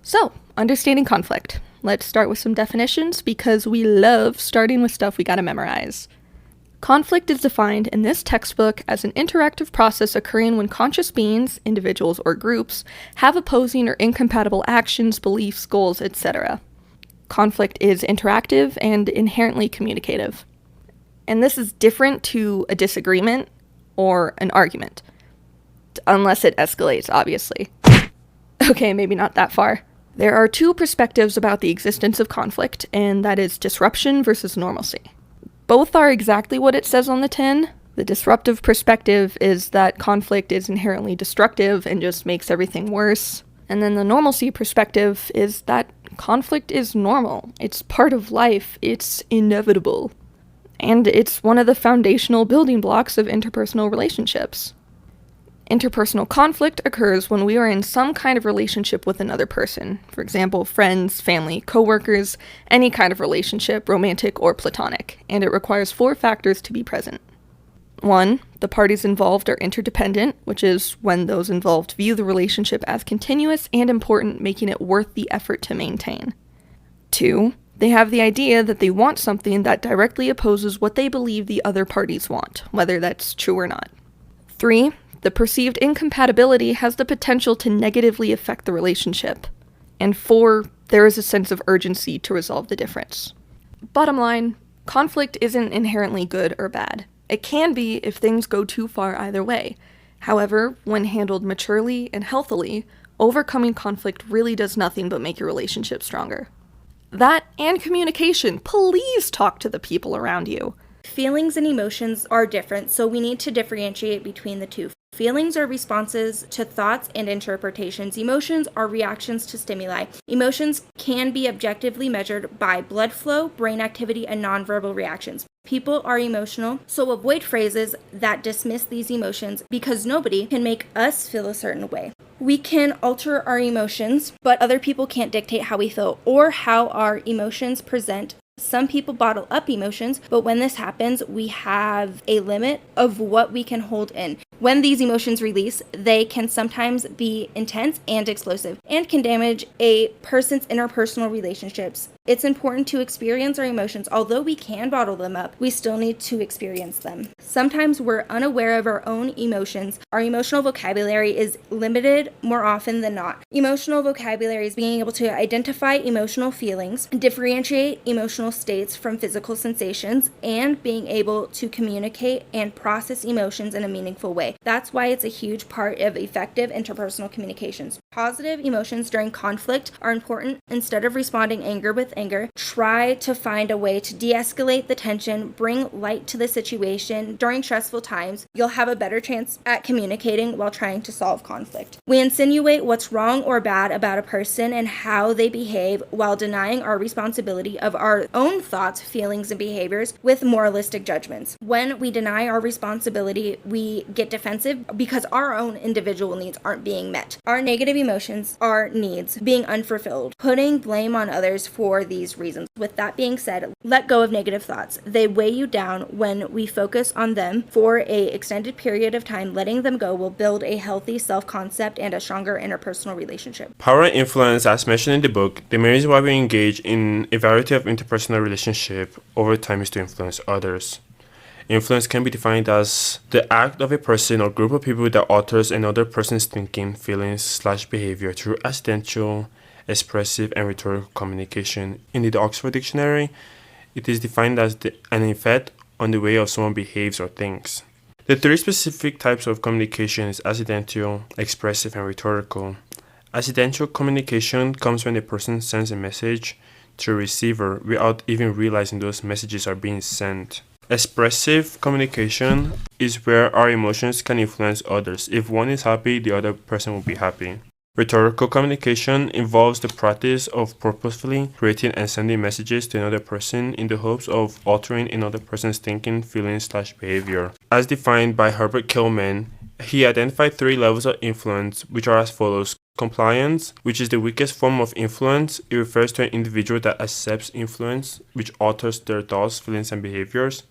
So, understanding conflict. Let's start with some definitions because we love starting with stuff we gotta memorize. Conflict is defined in this textbook as an interactive process occurring when conscious beings, individuals, or groups have opposing or incompatible actions, beliefs, goals, etc. Conflict is interactive and inherently communicative. And this is different to a disagreement or an argument. Unless it escalates, obviously. Okay, maybe not that far. There are two perspectives about the existence of conflict, and that is disruption versus normalcy. Both are exactly what it says on the tin. The disruptive perspective is that conflict is inherently destructive and just makes everything worse. And then the normalcy perspective is that conflict is normal. It's part of life. It's inevitable. And it's one of the foundational building blocks of interpersonal relationships. Interpersonal conflict occurs when we are in some kind of relationship with another person. For example, friends, family, coworkers, any kind of relationship, romantic or platonic. And it requires 4 factors to be present. 1, the parties involved are interdependent, which is when those involved view the relationship as continuous and important, making it worth the effort to maintain. 2, they have the idea that they want something that directly opposes what they believe the other parties want, whether that's true or not. 3, the perceived incompatibility has the potential to negatively affect the relationship. And 4, there is a sense of urgency to resolve the difference. Bottom line, conflict isn't inherently good or bad. It can be if things go too far either way. However, when handled maturely and healthily, overcoming conflict really does nothing but make your relationship stronger. That and communication. Please talk to the people around you. Feelings and emotions are different, so we need to differentiate between the two. Feelings are responses to thoughts and interpretations. Emotions are reactions to stimuli. Emotions can be objectively measured by blood flow, brain activity, and nonverbal reactions. People are emotional, so avoid phrases that dismiss these emotions because nobody can make us feel a certain way. We can alter our emotions, but other people can't dictate how we feel or how our emotions present. Some people bottle up emotions, but when this happens, we have a limit of what we can hold in. When these emotions release, they can sometimes be intense and explosive and can damage a person's interpersonal relationships. It's important to experience our emotions. Although we can bottle them up, we still need to experience them. Sometimes we're unaware of our own emotions. Our emotional vocabulary is limited more often than not. Emotional vocabulary is being able to identify emotional feelings, differentiate emotional states from physical sensations, and being able to communicate and process emotions in a meaningful way. That's why it's a huge part of effective interpersonal communications. Positive emotions during conflict are important. Instead of responding anger with anger, try to find a way to de-escalate the tension, bring light to the situation. During stressful times, you'll have a better chance at communicating while trying to solve conflict. We insinuate what's wrong or bad about a person and how they behave while denying our responsibility of our own thoughts, feelings, and behaviors with moralistic judgments. When we deny our responsibility, we get defensive because our own individual needs aren't being met. Our negative emotions are needs being unfulfilled, putting blame on others for these reasons. With that being said, let go of negative thoughts. They weigh you down. When we focus on them for an extended period of time, letting them go will build a healthy self-concept and a stronger interpersonal relationship. Power and influence, as mentioned in the book, the main reason why we engage in a variety of interpersonal relationships over time is to influence others. Influence can be defined as the act of a person or group of people that alters another person's thinking, feelings/behavior through accidental, expressive, and rhetorical communication. In the Oxford Dictionary, it is defined as an effect on the way of someone behaves or thinks. The 3 specific types of communication is accidental, expressive, and rhetorical. Accidental communication comes when a person sends a message to a receiver without even realizing those messages are being sent. Expressive communication is where our emotions can influence others. If one is happy, the other person will be happy. Rhetorical communication involves the practice of purposefully creating and sending messages to another person in the hopes of altering another person's thinking, feelings/behavior. As defined by Herbert Killman, he identified 3 levels of influence, which are as follows. Compliance, which is the weakest form of influence. It refers to an individual that accepts influence, which alters their thoughts, feelings, and behaviors.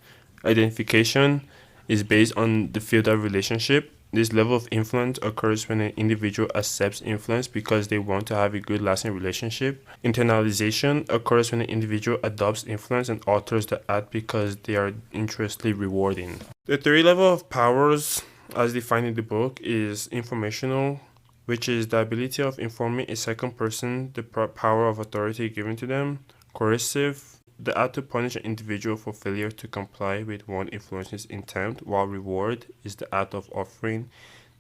Identification is based on the field of relationship. This level of influence occurs when an individual accepts influence because they want to have a good lasting relationship. Internalization occurs when an individual adopts influence and alters the act because they are interestingly rewarding. The third level of powers, as defined in the book, is informational, which is the ability of informing a second person the power of authority given to them. Coercive, the act to punish an individual for failure to comply with one influencer's intent, while reward is the act of offering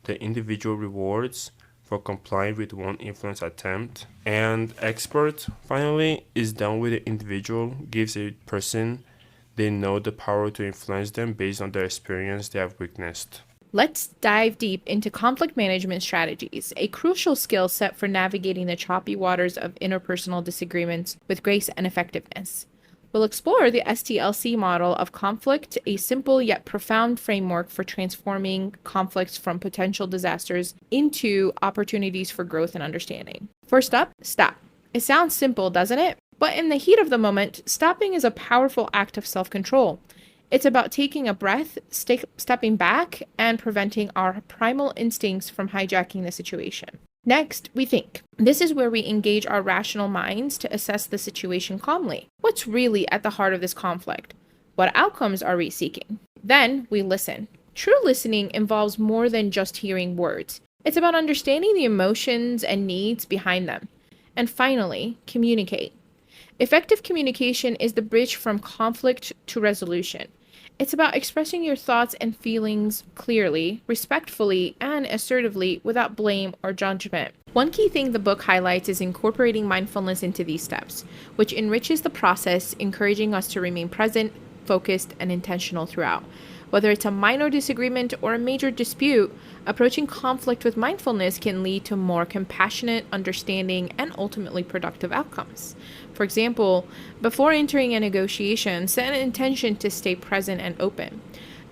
the individual rewards for complying with one influence attempt. And expert, finally, is done with the individual, gives a person they know the power to influence them based on their experience they have witnessed. Let's dive deep into conflict management strategies, a crucial skill set for navigating the choppy waters of interpersonal disagreements with grace and effectiveness. We'll explore the STLC model of conflict, a simple yet profound framework for transforming conflicts from potential disasters into opportunities for growth and understanding. First up, stop. It sounds simple, doesn't it? But in the heat of the moment, stopping is a powerful act of self-control. It's about taking a breath, stepping back, and preventing our primal instincts from hijacking the situation. Next, we think. This is where we engage our rational minds to assess the situation calmly. What's really at the heart of this conflict? What outcomes are we seeking? Then we listen. True listening involves more than just hearing words. It's about understanding the emotions and needs behind them. And finally, communicate. Effective communication is the bridge from conflict to resolution. It's about expressing your thoughts and feelings clearly, respectfully, and assertively without blame or judgment. One key thing the book highlights is incorporating mindfulness into these steps, which enriches the process, encouraging us to remain present, focused, and intentional throughout. Whether it's a minor disagreement or a major dispute, approaching conflict with mindfulness can lead to more compassionate, understanding, and ultimately productive outcomes. For example, before entering a negotiation, set an intention to stay present and open.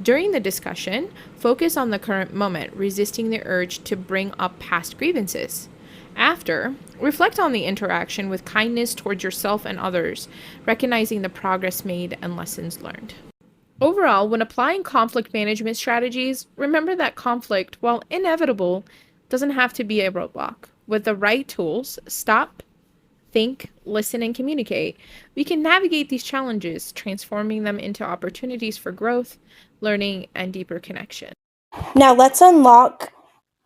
During the discussion, focus on the current moment, resisting the urge to bring up past grievances. After, reflect on the interaction with kindness towards yourself and others, recognizing the progress made and lessons learned. Overall, when applying conflict management strategies, remember that conflict, while inevitable, doesn't have to be a roadblock. With the right tools, stop, think, listen, and communicate, we can navigate these challenges, transforming them into opportunities for growth, learning, and deeper connection. Now let's unlock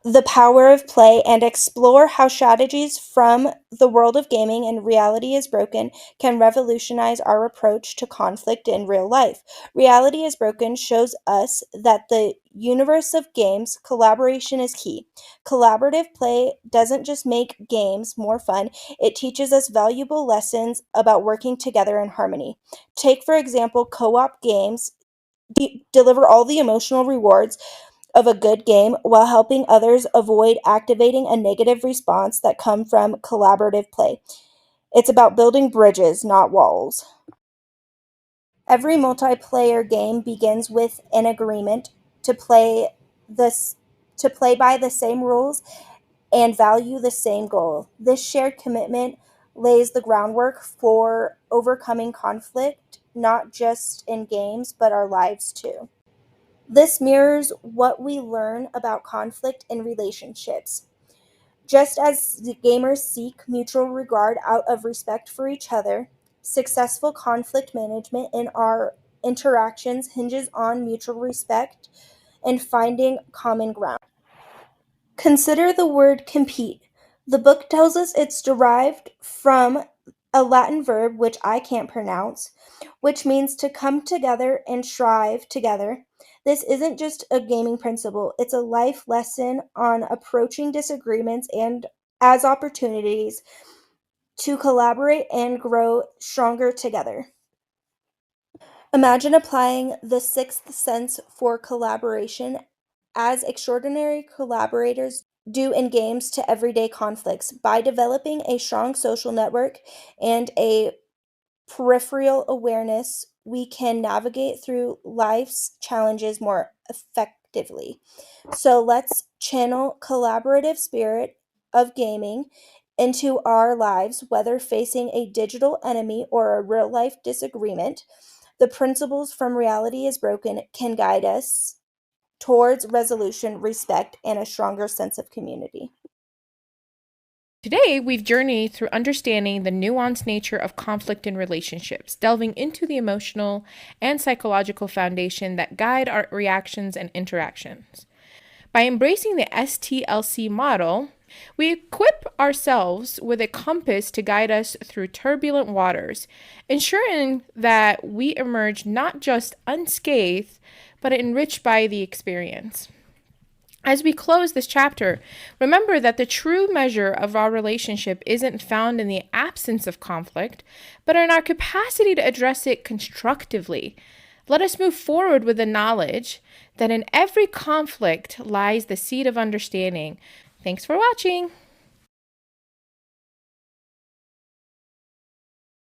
the power of play and explore how strategies from the world of gaming and Reality is Broken can revolutionize our approach to conflict in real life. Reality is Broken shows us that the universe of games, collaboration is key. Collaborative play doesn't just make games more fun, it teaches us valuable lessons about working together in harmony. Take, for example, co-op games deliver all the emotional rewards of a good game while helping others avoid activating a negative response that come from collaborative play. It's about building bridges, not walls. Every multiplayer game begins with an agreement to play this to play by the same rules and value the same goal. This shared commitment lays the groundwork for overcoming conflict, not just in games, but our lives too. This mirrors what we learn about conflict in relationships. Just as the gamers seek mutual regard out of respect for each other, successful conflict management in our interactions hinges on mutual respect and finding common ground. Consider the word compete. The book tells us it's derived from a Latin verb which I can't pronounce, which means to come together and strive together. This isn't just a gaming principle, it's a life lesson on approaching disagreements and as opportunities to collaborate and grow stronger together. Imagine applying the sixth sense for collaboration as extraordinary collaborators do in games to everyday conflicts by developing a strong social network and a peripheral awareness, we can navigate through life's challenges more effectively. So let's channel collaborative spirit of gaming into our lives, whether facing a digital enemy or a real life disagreement. The principles from Reality is Broken can guide us towards resolution, respect, and a stronger sense of community. Today, we've journeyed through understanding the nuanced nature of conflict in relationships, delving into the emotional and psychological foundation that guide our reactions and interactions. By embracing the STLC model, we equip ourselves with a compass to guide us through turbulent waters, ensuring that we emerge not just unscathed, but enriched by the experience. As we close this chapter, remember that the true measure of our relationship isn't found in the absence of conflict, but in our capacity to address it constructively. Let us move forward with the knowledge that in every conflict lies the seed of understanding. Thanks for watching.